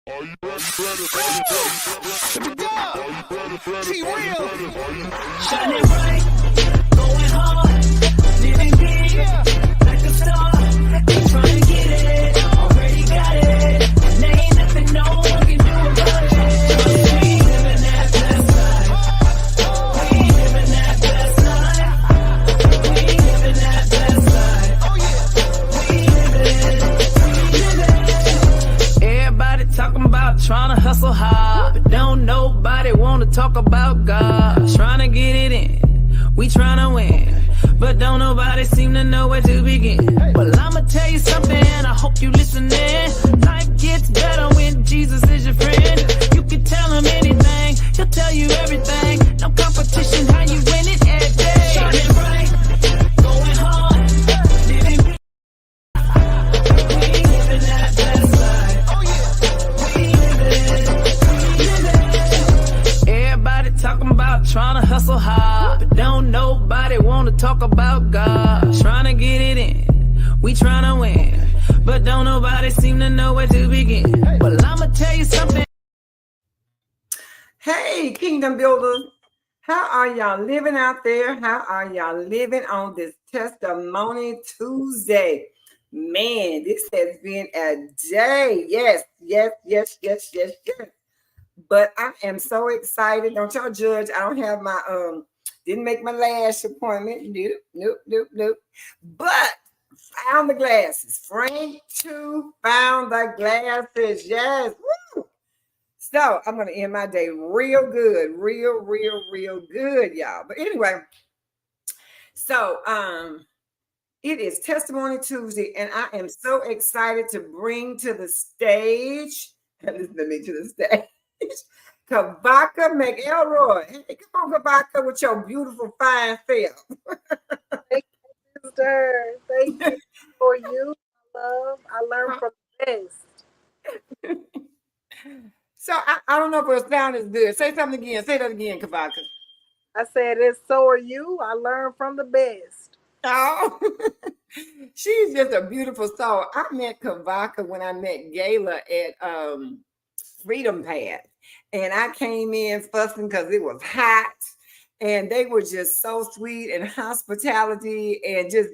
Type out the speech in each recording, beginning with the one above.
Are you ready? Here we go. Be real. Shining bright, going hard, living big, like a star. Ain't trying to get it, already got it. And there ain't nothing no one can do about it. We living that best life. We living that best life. We living that best life. Oh yeah. We living. Everybody talking about trying to hustle hard, but don't nobody want to talk about God. Trying to get it in, we trying to win, but don't nobody seem to know where to begin. Well, I'ma tell you something, and I hope you listening. Life gets better when Jesus is your friend. You can tell him anything, he'll tell you everything. No competition, how you win it every day. Shining bright, going hard, living big. We living that best life. Oh yeah. We living. Everybody talking about trying to hustle hard, but don't nobody want to talk about God. Trying to get it in, we trying to win, but don't nobody seem to know where to begin. Well, I'ma tell you something. Hey, Kingdom Builders, how are y'all living out there? How are y'all living on this Testimony Tuesday? Man, this has been a day. Yes. But I am so excited. Don't y'all judge. I don't have my didn't make my lash appointment. Nope. But found the glasses. Frank too found the glasses. Yes. Woo! So I'm gonna end my day real good, real good, y'all. But anyway, so it is Testimony Tuesday, and I am so excited to bring to the stage, listen to me, to the stage, KAVACA MCELROY. Hey, come on, KAVACA, with your beautiful, fine self. Thank you, sister. Thank you for you, love. I learned from the best. So I don't know if it sounded good. Say something again. Say that again, KAVACA. I said, "It's so are you." I learned from the best. Oh, she's just a beautiful soul. I met KAVACA when I met Gayla at Freedom Path, and I came in fussing because it was hot, and they were just so sweet and hospitality, and just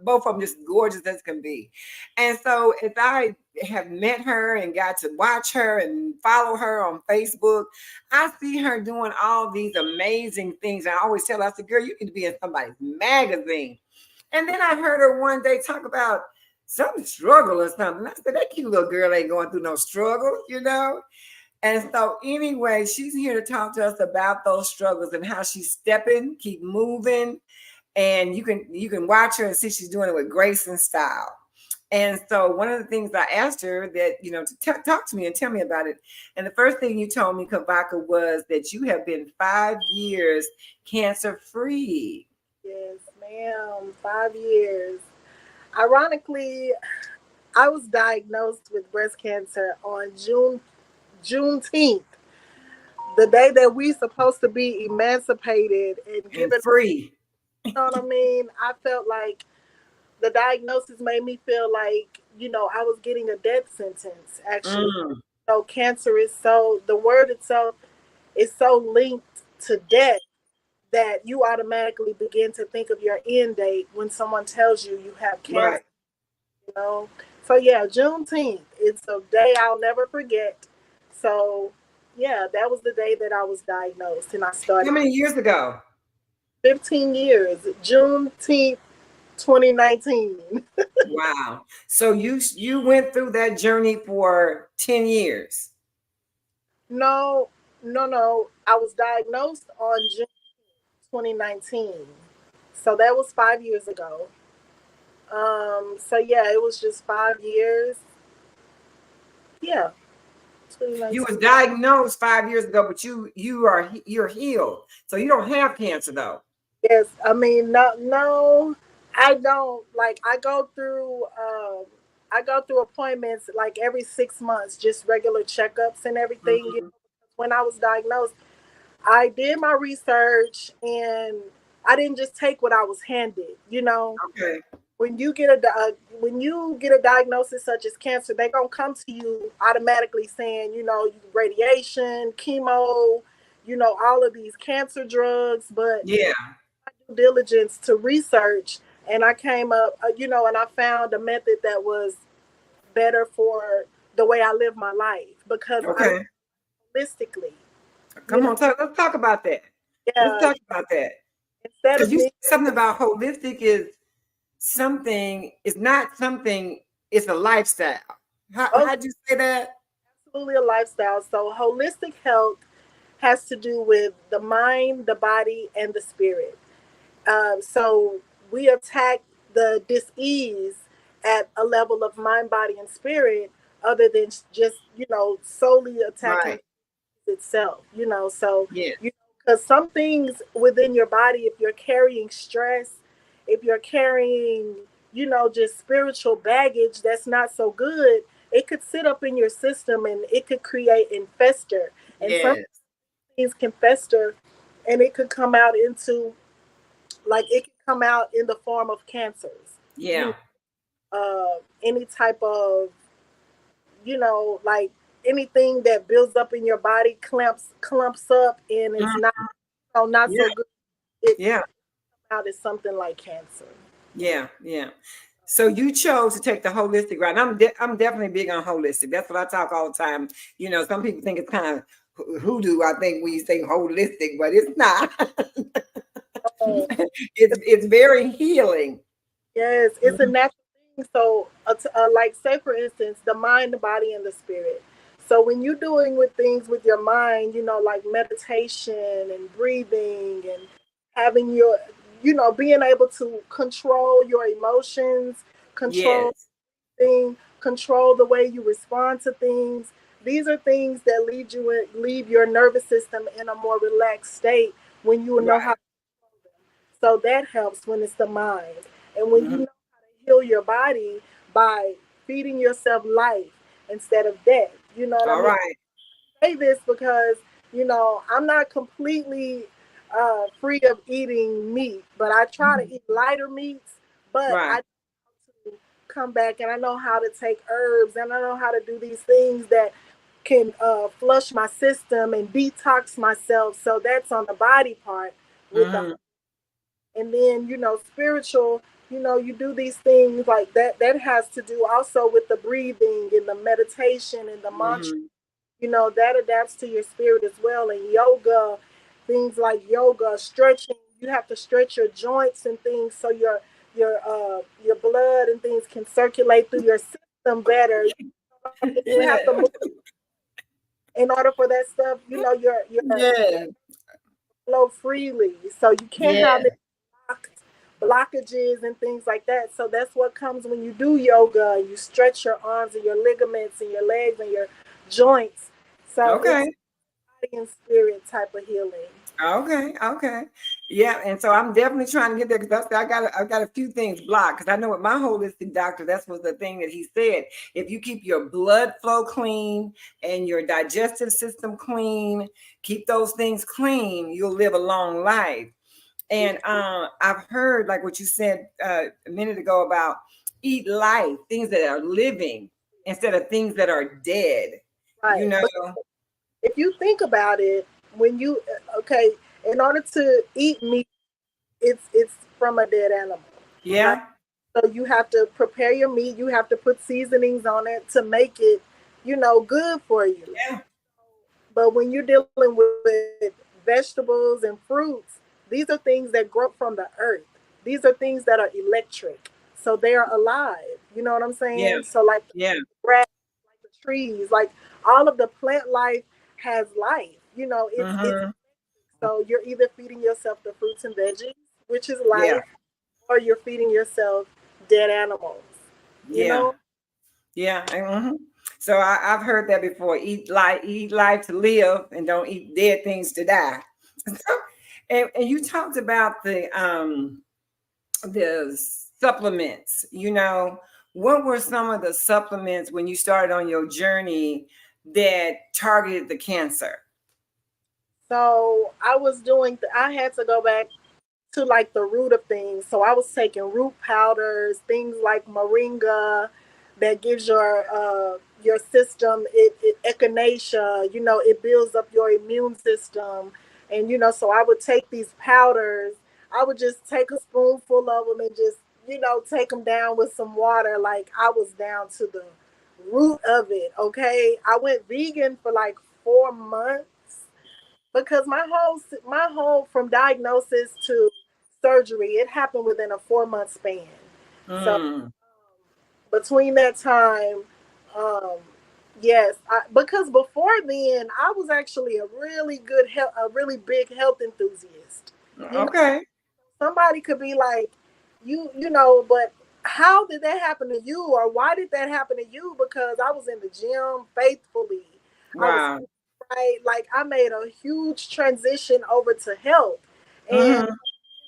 both of them just gorgeous as can be. And so as I have met her and got to watch her and follow her on Facebook, I see her doing all these amazing things. And I always tell her, I said, girl, you need to be in somebody's magazine. And then I heard her one day talk about some struggle or something. I said, that cute little girl ain't going through no struggle, you know? And so anyway, she's here to talk to us about those struggles and how she's stepping, keep moving. And you can watch her and see she's doing it with grace and style. And so one of the things I asked her that, to talk to me and tell me about it. And the first thing you told me, KAVACA, was that you have been 5 years cancer free. Yes, ma'am. 5 years. Ironically, I was diagnosed with breast cancer on Juneteenth, the day that we supposed to be emancipated and given free. You know what I mean? I felt like the diagnosis made me feel like, I was getting a death sentence, actually. So cancer is the word itself is so linked to death that you automatically begin to think of your end date when someone tells you have cancer. Right. So yeah, Juneteenth, it's a day I'll never forget. So yeah, that was the day that I was diagnosed, and I started. How many years ago? 15 years, Juneteenth, 2019. Wow. So you went through that journey for 10 years? No. I was diagnosed on June 2019. So that was 5 years ago. So yeah, it was just 5 years. Yeah. You was diagnosed 5 years ago, but you're healed. So you don't have cancer though. Yes, I mean no, I don't. Like I go through appointments like every 6 months, just regular checkups and everything. Mm-hmm. When I was diagnosed, I did my research and I didn't just take what I was handed, Okay. when you get a diagnosis such as cancer, they're gonna come to you automatically saying, radiation, chemo, all of these cancer drugs. But Yeah. due diligence to research, and I came up, and I found a method that was better for the way I live my life because I Okay. holistically, you Come know, on, let's talk about that. Let's yeah, talk about that. instead Because of you said me, something about holistic is something, it's not something, it's a lifestyle. oh, How'd you say that? absolutely a lifestyle. So holistic health has to do with the mind, the body, and the spirit. So we attack the dis-ease at a level of mind, body, and spirit, other than just solely attacking Right. itself. So Yes. because some things within your body, if you're carrying stress, if you're carrying just spiritual baggage that's not so good, it could sit up in your system and it could create and fester. And some Yes. things can fester, and it could come out into, like, it can come out in the form of cancers, Yeah. any type of, like, anything that builds up in your body clumps up, and it's Mhm. not Yeah. so good. It Yeah. out as something like cancer. Yeah. Yeah. So you chose to take the holistic route. And I'm definitely big on holistic. That's what I talk all the time. Some people think it's kind of hoodoo. I think when you say holistic, but it's not. Oh, It's very healing. yes, it's a Mhm. natural thing. So, like, say for instance, the mind, the body, and the spirit. So when you're doing with things with your mind, like meditation and breathing and having your, being able to control your emotions, control Yes. control the way you respond to things. These are things that leave your nervous system in a more relaxed state when you know how. Right. So that helps when it's the mind. And when you Mhm. know how to heal your body by feeding yourself life instead of death. You know what I All mean? right. I say this because, I'm not completely free of eating meat, but I try to Mhm. eat lighter meats. But Right. I to come back, and I know how to take herbs, and I know how to do these things that can flush my system and detox myself. So that's on the body part with the, Mhm. and then spiritual, you do these things like that has to do also with the breathing and the meditation and the mantra, Mhm. that adapts to your spirit as well. And yoga, things like yoga, stretching, you have to stretch your joints and things so your blood and things can circulate through your system better. You have to Yeah. move in order for that stuff, your Yeah. flow freely, so you can't have Yeah. blockages and things like that. So that's what comes when you do yoga and you stretch your arms and your ligaments and your legs and your joints. So it's Okay. body and spirit type of healing. Okay. Okay. Yeah. And so I'm definitely trying to get there because I got a few things blocked because I know with my holistic doctor, that's was the thing that he said. If you keep your blood flow clean and your digestive system clean, keep those things clean, you'll live a long life. And I've heard like what you said a minute ago about eat life, things that are living instead of things that are dead. You Right. know? But if you think about it, when you okay, in order to eat meat, it's from a dead animal, right? Yeah. So you have to prepare your meat. You have to put seasonings on it to make it, good for you. Yeah. But when you're dealing with vegetables and fruits, these are things that grow from the earth. These are things that are electric. So they are alive. You know what I'm Yeah. saying? So, like Yeah. the grass, like the trees, like all of the plant life has life. It's Hmm. so you're either feeding yourself the fruits and veggies, which is Yeah. life, or you're feeding yourself dead animals. You Yeah. know? Yeah. Mhm. So I've heard that before. Eat life to live, and don't eat dead things to die. And you talked about the supplements. What were some of the supplements when you started on your journey that targeted the cancer? So I was doing. I had to go back to like the root of things. So I was taking root powders, things like moringa that gives your system it echinacea, it builds up your immune system. And so I would take these powders. I would just take a spoonful of them and just, take them down with some water. Like I was down to the root of it. Okay. I went vegan for like 4 months because my whole from diagnosis to surgery, it happened within a 4 month span. So Mm. between that time, um, yes, because before then I was actually a really good health, a really big health enthusiast. You know, Okay. somebody could be like, but how did that happen to you, or why did that happen to you? Because I was in the gym faithfully. I was Wow. right, like I made a huge transition over to health, and Mm-hmm.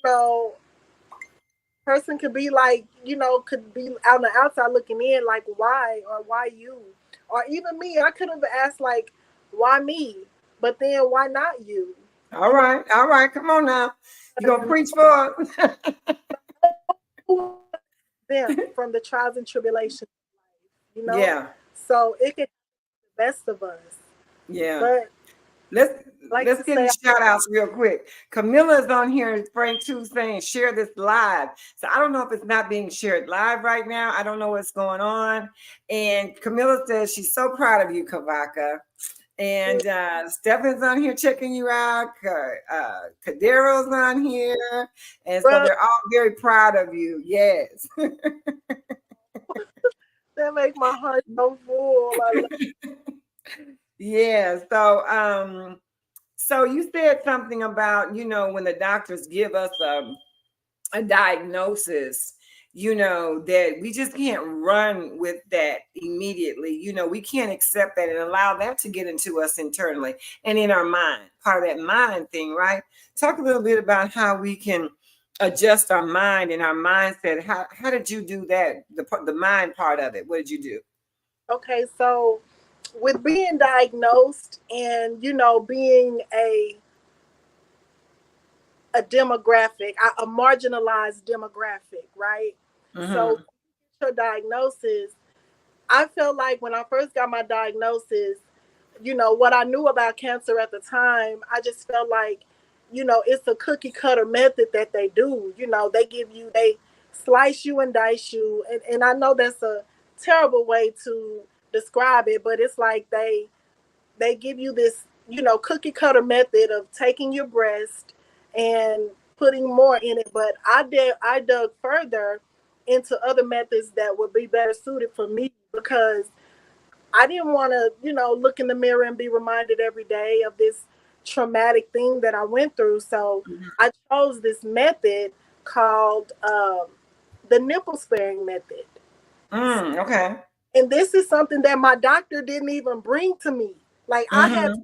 know, person could be like, could be on the outside looking in, like, why or why you? Or even me, I could have asked, like, why me? But then why not you? All right. All right. Come on now. You gonna preach for it? Who them from the trials and tribulations, you know? Yeah. So it could be the best of us. Yeah. But Let's I like let's to get say, the shout outs real quick. Camilla's on here and Frank too saying share this live. So I don't know if it's not being shared live right now. I don't know what's going on. And Camilla says she's so proud of you, Kavaka. And Stefan's on here checking you out. Kadero's on here. And so bro, they're all very proud of you. Yes. that make my heart so full. I love Yeah. So you said something about, when the doctors give us a diagnosis, that we just can't run with that immediately. We can't accept that and allow that to get into us internally and in our mind, part of that mind thing, right? Talk a little bit about how we can adjust our mind and our mindset. How did you do that? The mind part of it. What did you do? Okay, so with being diagnosed and being a demographic, a marginalized demographic, right? So Mm-hmm. your diagnosis, I felt like when I first got my diagnosis, what I knew about cancer at the time, I just felt like, it's a cookie cutter method that they do. They slice you and dice you. And I know that's a terrible way to describe it, but it's like they give you this, cookie cutter method of taking your breast and putting more in it. But I dug further into other methods that would be better suited for me because I didn't want to, look in the mirror and be reminded every day of this traumatic thing that I went through. So I chose this method called the nipple sparing method. Okay. And this is something that my doctor didn't even bring to me. Like I had to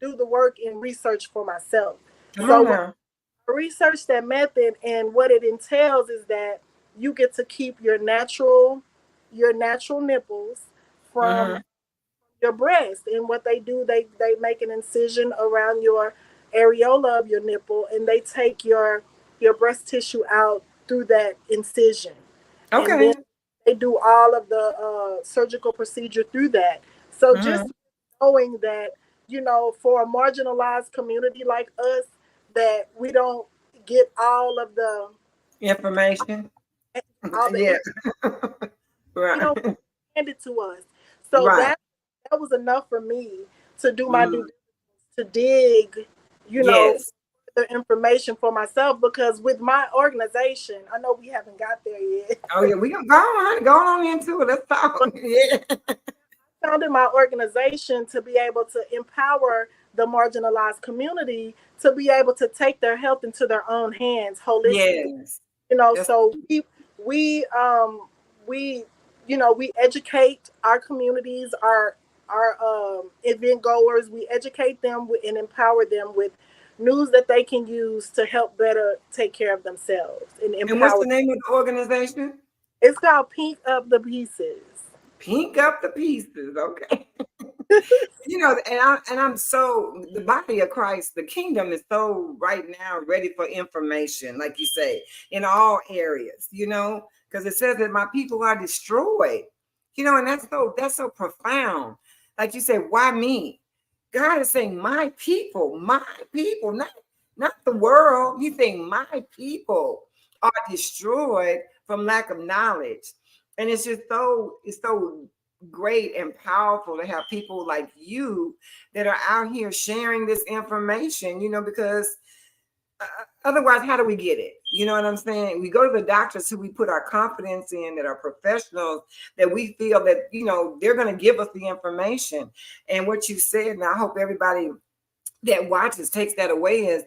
Mm-hmm. do the work and research for myself. Come on So when now. I researched that method, and what it entails is that you get to keep your natural nipples from Mm-hmm. your breast. And what they do, they make an incision around your areola of your nipple, and they take your breast tissue out through that incision. And then Okay. they do all of the surgical procedure through that. So Mm-hmm. just knowing that, for a marginalized community like us, that we don't get Information. all the Yeah. we Right. don't hand it to us. So Right. that was enough for me to do my Mm. due to dig, Yes. the information for myself. Because with my organization, I know we haven't got there yet. Oh yeah, we gonna go on into it. Let's talk. But Yeah. I founded my organization to be able to empower the marginalized community to be able to take their health into their own hands holistically. Yes. That's So we we we educate our communities, our event goers. We educate them and empower them with news that they can use to help better take care of themselves and and what's empower. the name of the organization? It's called Pink Up the Pieces. Pink up the pieces. Okay. You know, and I'm so, the body of Christ, the kingdom is so right now ready for information, like you say, in all areas, you know, because it says that my people are destroyed, you know, and that's so profound. Like you said, why me? God is saying my people, not the world. He's saying my people are destroyed from lack of knowledge. And it's so great and powerful to have people like you that are out here sharing this information, you know, because otherwise, how do we get it? You know what I'm saying? We go to the doctors who we put our confidence in, that are professionals, that we feel that, you know, they're going to give us the information. And what you said, and I hope everybody that watches takes that away, is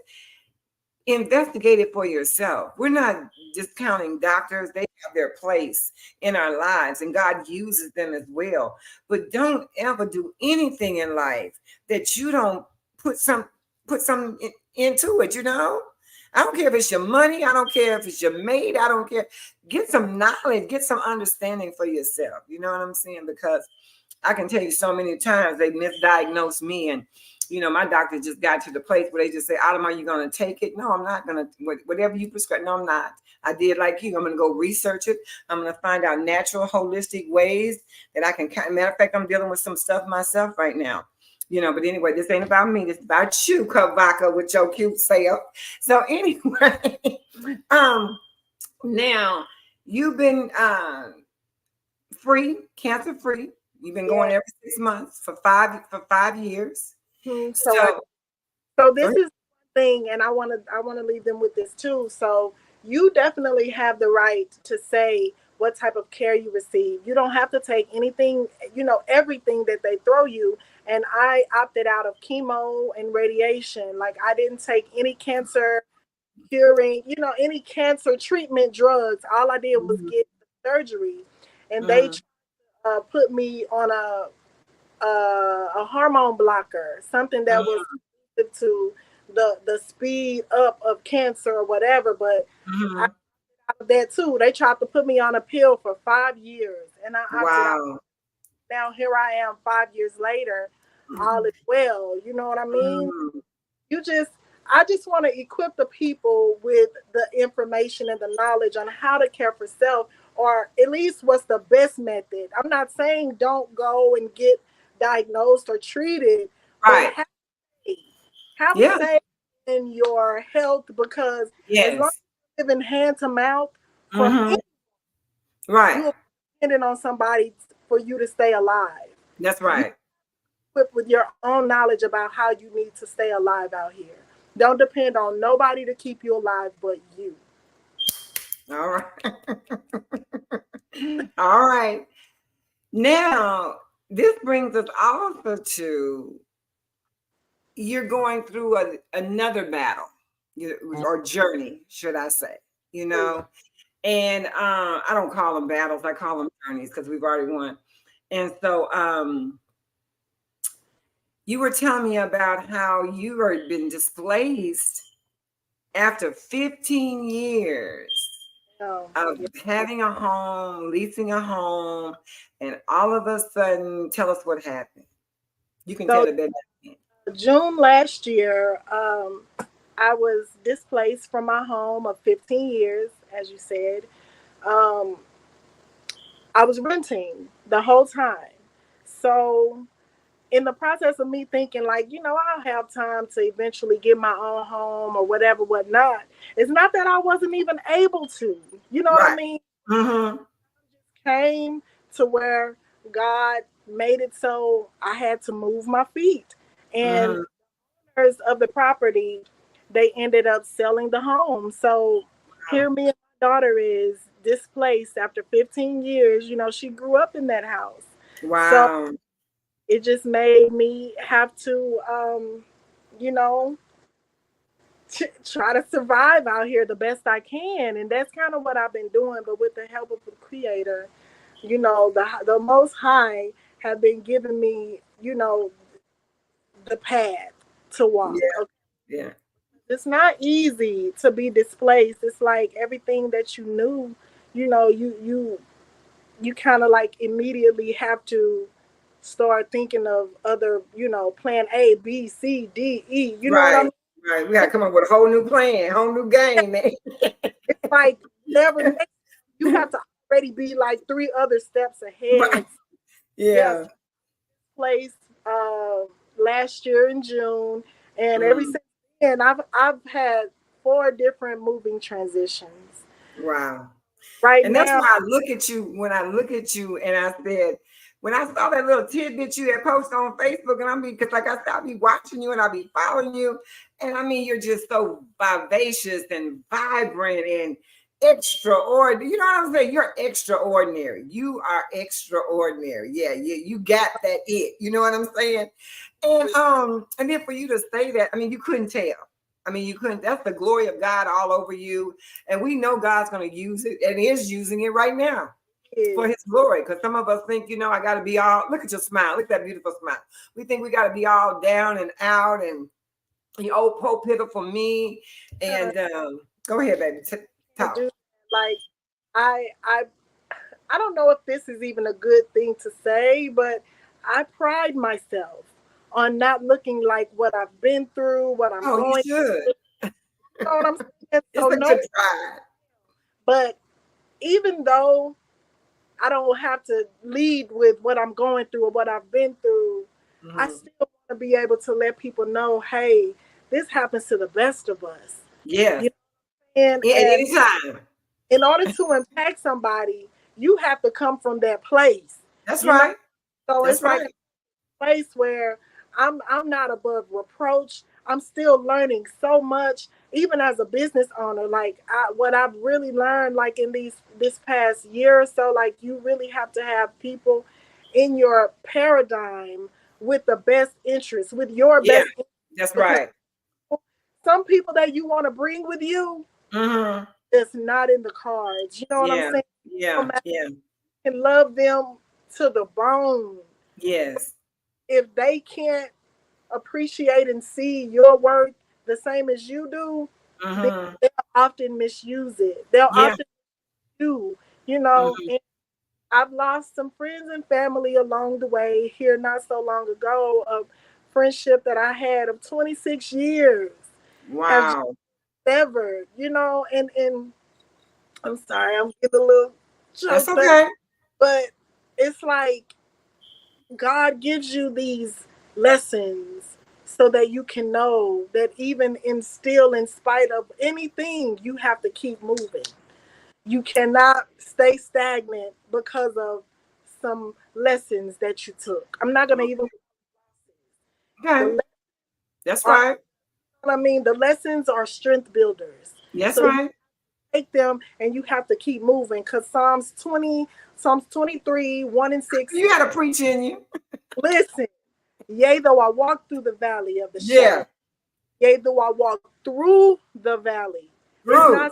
investigate it for yourself. We're not discounting doctors. They have their place in our lives and God uses them as well. But don't ever do anything in life that you don't put some into it, you know? I don't care if it's your money. I don't care if it's your mate. I don't care. Get some knowledge, get some understanding for yourself. You know what I'm saying? Because I can tell you so many times they misdiagnosed me, and you know, my doctor just got to the place where they just say, Autumn, are you going to take it? No, I'm not going to. Whatever you prescribe. No, I'm not. I did like you. I'm going to go research it. I'm going to find out natural, holistic ways that I can. Matter of fact, I'm dealing with some stuff myself right now. You know, but anyway, this ain't about me. This is about you, KAVACA, with your cute self. So anyway, now you've been free, cancer free. You've been going every 6 months for 5 years. So this is one thing, and I want to leave them with this too. So you definitely have the right to say what type of care you receive. You don't have to take anything, you know, everything that they throw you. And I opted out of chemo and radiation. Like I didn't take any cancer curing, you know, any cancer treatment drugs. All I did was get surgery, and they put me on a hormone blocker, something that was to the speed up of cancer or whatever. But I that too. They tried to put me on a pill for 5 years, and I opted out. Now here I am 5 years later, all is well. You know what I mean? I just want to equip the people with the information and the knowledge on how to care for self, or at least what's the best method. I'm not saying don't go and get diagnosed or treated, but have a say in your health, because as long as you're living hand to mouth from anyone, you're dependent on somebody for you to stay alive. That's right. Equipped with your own knowledge about how you need to stay alive out here. Don't depend on nobody to keep you alive but you. All right. All right. Now, this brings us also to, you're going through another battle, or journey, should I say, you know? And I don't call them battles. I call them journeys, because we've already won. And so you were telling me about how you have been displaced after 15 years of having a home, leasing a home, and all of a sudden, tell us what happened. You can tell it better. June last year, I was displaced from my home of 15 years, as you said. I was renting the whole time. So in the process of me thinking, like, you know, I'll have time to eventually get my own home or whatever, whatnot. It's not that I wasn't even able to, you know what I mean? Came to where God made it so I had to move my feet. And owners of the property, they ended up selling the home. So here me and my daughter is displaced after 15 years. You know, she grew up in that house. Wow. So it just made me have to, you know, try to survive out here the best I can. And that's kind of what I've been doing. But with the help of the Creator, you know, the Most High have been giving me, you know, the path to walk. Yeah. It's not easy to be displaced. It's like everything that you knew, you know, you kind of like immediately have to start thinking of other, plan A, B, C, D, E. You know what I Right, mean? right. We gotta come up with a whole new plan, whole new game, man. It's like never next. You have to already be like 3 other steps ahead. Right. Yes, Yeah. place last year in June, and ever Mm. since then, I've had 4 different moving transitions. Wow. Right And that's now, why I look at you when I look at you and I said, when I saw that little tidbit you had posted on Facebook, and I mean, because like I said, I'll be watching you and I'll be following you. And I mean, you're just so vivacious and vibrant and extraordinary. You know what I'm saying? You're extraordinary. You are extraordinary. Yeah, you got that it. You know what I'm saying? And then for you to say that, I mean, you couldn't tell. I mean, you couldn't. That's the glory of God all over you. And we know God's going to use it and is using it right now for his glory. Because some of us think, I got to be all, look at your smile. Look at that beautiful smile. We think we got to be all down and out and oh, poor pitiful me. And go ahead, baby. Talk. do like I I I don't know if this is even a good thing to say, but I pride myself on not looking like what I've been through, what I'm Oh, you going should. through. You know what I'm saying? It's So a no, good pride. but even though I don't have to lead with what I'm going through or what I've been through, I Mm-hmm. still want to be able to let people know, hey, this happens to the best of us. Yes. You know, At and any time. in order to impact somebody, you have to come from that place. That's You know, right. so That's it's like right. a place where I'm not above reproach. I'm still learning so much, even as a business owner. Like what I've really learned, like in this past year or so, like you really have to have people in your paradigm with the best interest, with your Yeah, best interest, that's because right. some people that you want to bring with you, Mm-hmm. it's not in the cards. You know what I'm Yeah, saying? No yeah, matter, yeah. you can love them to the bone. Yes. If they can't appreciate and see your worth the same as you do, then Mm-hmm. they'll often misuse it. They'll Yeah. often do, you know. Mm-hmm. And I've lost some friends and family along the way here not so long ago, of friendship that I had of 26 years have just Wow. severed, and I'm sorry, I'm getting a little That's choked up, okay. but it's like God gives you these lessons so that you can know that even in spite of anything, you have to keep moving. You cannot stay stagnant because of some lessons that you took. I'm not going to even the Okay. le- That's are right. I mean the lessons are strength builders. That's So you right. take them and you have to keep moving, because Psalms 23, 1 and 6. You got to preach in you. Listen, yea, though I walk through the valley of the Yeah. shadow, yea, though I walk through the valley. It's True. not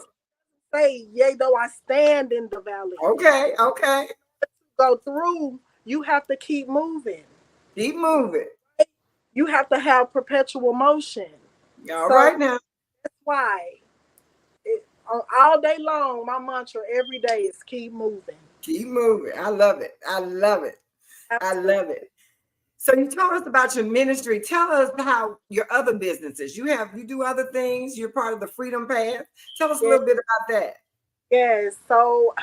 say, yea, though I stand in the valley. Okay. Okay. Go through, you have to keep moving. Keep moving. You have to have perpetual motion. All So right now. that's why all day long, my mantra every day is keep moving. Keep moving. I love it. I love it. I Absolutely. love it. So you told us about your ministry. Tell us how your other businesses. You do other things. You're part of the Freedom Path. Tell us a Yes, little bit about that. yes. So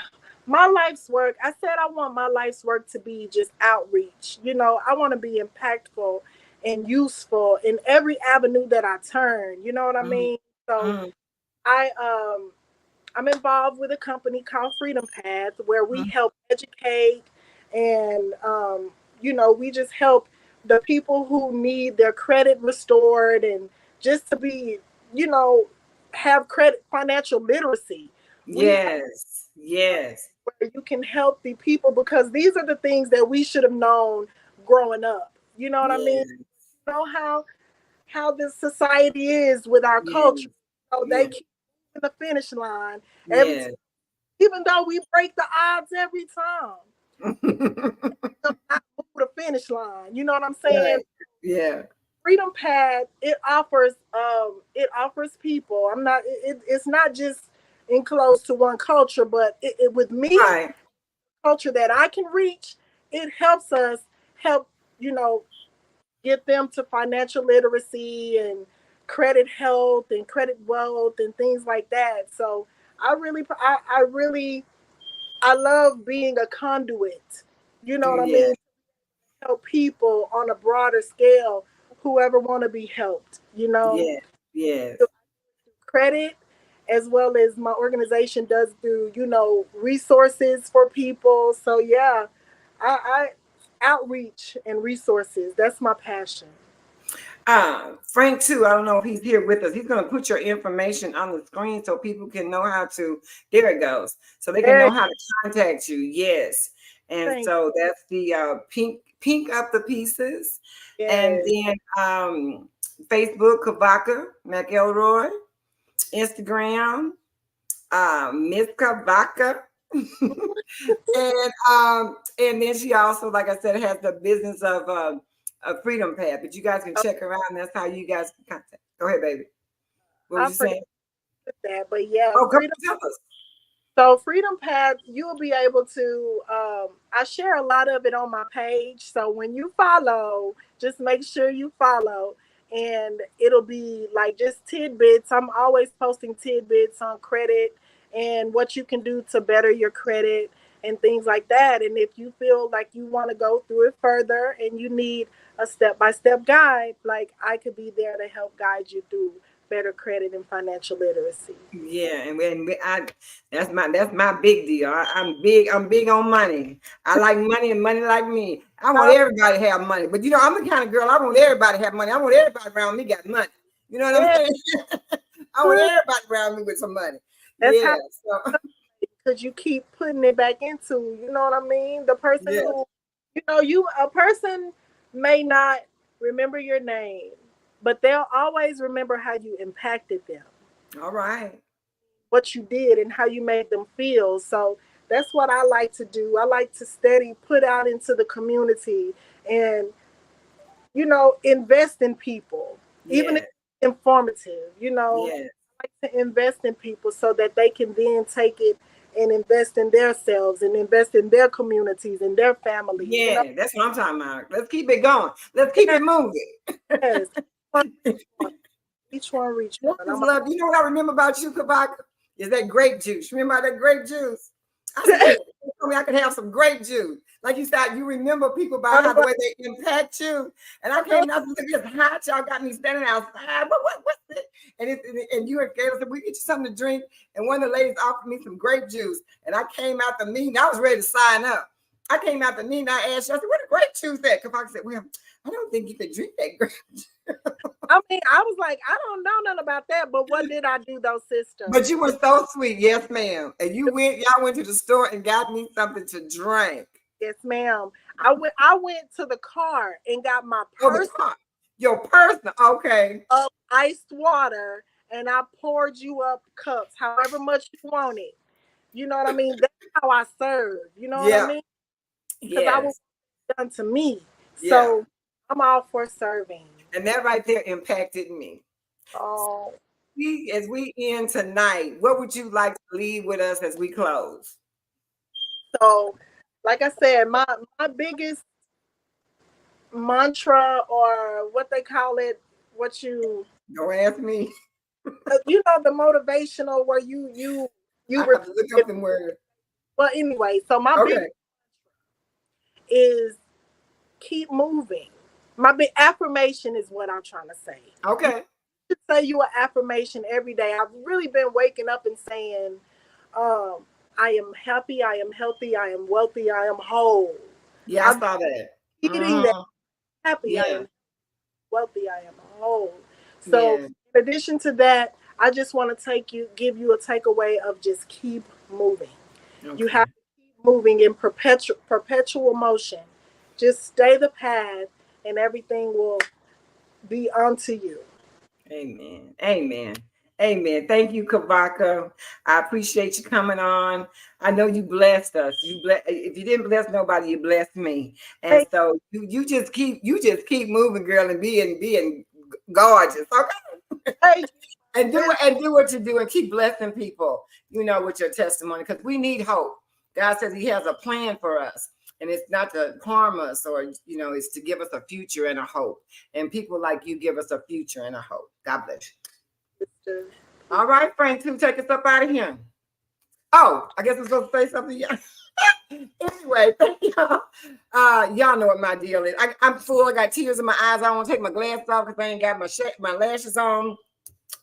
my life's work, I said I want my life's work to be just outreach. I want to be impactful and useful in every avenue that I turn. You know what I Mhm, mean? So mhm, I I'm involved with a company called Freedom Path, where we mhm. help educate and we just help the people who need their credit restored, and just to be, you know, have credit financial literacy. We Yes. Yes. where you can help the people, because these are the things that we should have known growing up. You know what I mean? Yes. You know how this society is with our culture. Yes. So they Yes. keep in the finish line every time, Yes. even though we break the odds every time. Not move the finish line. You know what I'm saying? Right. Yeah. Freedom Pad, it offers people. It's not just enclosed to one culture, but with me, Right. culture that I can reach, it helps us help you know, get them to financial literacy and credit health and credit wealth and things like that. So I really, I love being a conduit. You know what I Yeah, mean? Help people on a broader scale, whoever want to be helped. You know, yeah, yes. credit as well as my organization does through, resources for people. So yeah, I outreach and resources. That's my passion. Frank too. I don't know if he's here with us. He's going to put your information on the screen so people can know how to. There it goes. So they can Hey, know how to contact you. Yes, and thank so that's the pink up the pieces, and yes. then Facebook KAVACA McElroy, Instagram Miss KAVACA. And then she also, like I said, has the business of a Freedom Path. But you guys can check her out, and that's how you guys can contact. Go ahead, baby. What I was you forgot saying? that, but yeah, Oh, come freedom. tell us. So Freedom Path, you'll be able to. I share a lot of it on my page. So when you follow, just make sure you follow, and it'll be like just tidbits. I'm always posting tidbits on credit and what you can do to better your credit and things like that. And if you feel like you want to go through it further and you need a step-by-step guide, like I could be there to help guide you through better credit and financial literacy. Yeah, that's my big deal. I'm big on money. I like money and money like me. I want everybody to have money. But I'm the kind of girl I want everybody to have money. I want everybody around me got money. You know what I'm Yeah, saying? I want everybody around me with some money. that's Yeah. how, So because you keep putting it back into, you know what I mean? The person yeah. who, a person may not remember your name, but they'll always remember how you impacted them, All right. what you did, and how you made them feel. So that's what I like to do. I like to steady put out into the community and, invest in people, even if Yeah. it's informative, Yeah. like to invest in people so that they can then take it and invest in themselves and invest in their communities and their families. Yeah. That's what I'm talking about. Let's keep it going. Let's keep Yes, it moving. yes. Each one reach What one. is love? You know what I remember about you, Kabaka? Is that grape juice. Remember that grape juice? I said, you told me I could have some grape juice. Like you said, you remember people by how the way they impact you. And I came out and look at this hot, y'all got me standing outside. What's it? And you and Gayla said, we get you something to drink. And one of the ladies offered me some grape juice. And I came out the meeting. I was ready to sign up. I came out the meeting. I asked you, I said, where the grape juice at? Kabaka said, well, I don't think you could drink that grape juice. I mean, I was like, I don't know nothing about that, but what did I do though, sister? But you were so sweet, yes, ma'am. And y'all went to the store and got me something to drink. Yes, ma'am. I went to the car and got my Oh, the purse car. Your personal, okay. of iced water and I poured you up cups, however much you wanted. You know what I mean? That's how I serve. You know what I Yeah, mean? Because I was yes, done to me. yeah. So I'm all for serving. And that right there impacted me. Oh, As we end tonight, what would you like to leave with us as we close? so like I said, my biggest mantra or what they call it, what Don't ask me. the motivational where you I have to look repeat up it. the word. Well, anyway, so my big Okay. is keep moving. My big affirmation is what I'm trying to say. Okay. Say you an affirmation every day. I've really been waking up and saying, um, I am happy, I am healthy, I am wealthy, I am whole. Yeah, I I'm saw that. repeating that happy, I Yeah. am wealthy, I am whole. So Yeah. in addition to that, I just want to give you a takeaway of just keep moving. You Okay. have to keep moving in perpetual motion. Just stay the path and everything will be unto you. Amen. Amen. Amen. Thank you, Kavaka. I appreciate you coming on. I know you blessed us. If you didn't bless nobody, you blessed me. And Hey, so you just keep moving, girl, and being gorgeous. Okay. hey, And do what you do and keep blessing people, with your testimony, because we need hope. God says he has a plan for us. And it's not to harm us or, it's to give us a future and a hope. And people like you give us a future and a hope. God bless you. All right, Frank, to take us up out of here. Oh, I guess I'm supposed to say something. Anyway, thank y'all. Y'all know what my deal is. I'm full. I got tears in my eyes. I don't want to take my glasses off because I ain't got my lashes on.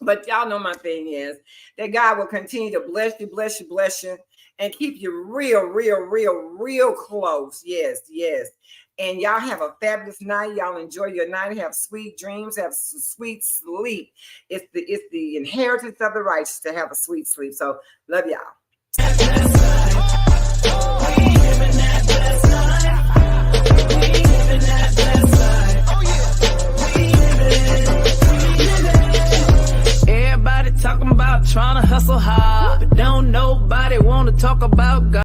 But y'all know my thing is that God will continue to bless you, bless you, bless you, and keep you real close. Yes, yes. And y'all have a fabulous night. Y'all enjoy your night. Have sweet dreams. Have sweet sleep. It's the inheritance of the righteous to have a sweet sleep. So love y'all.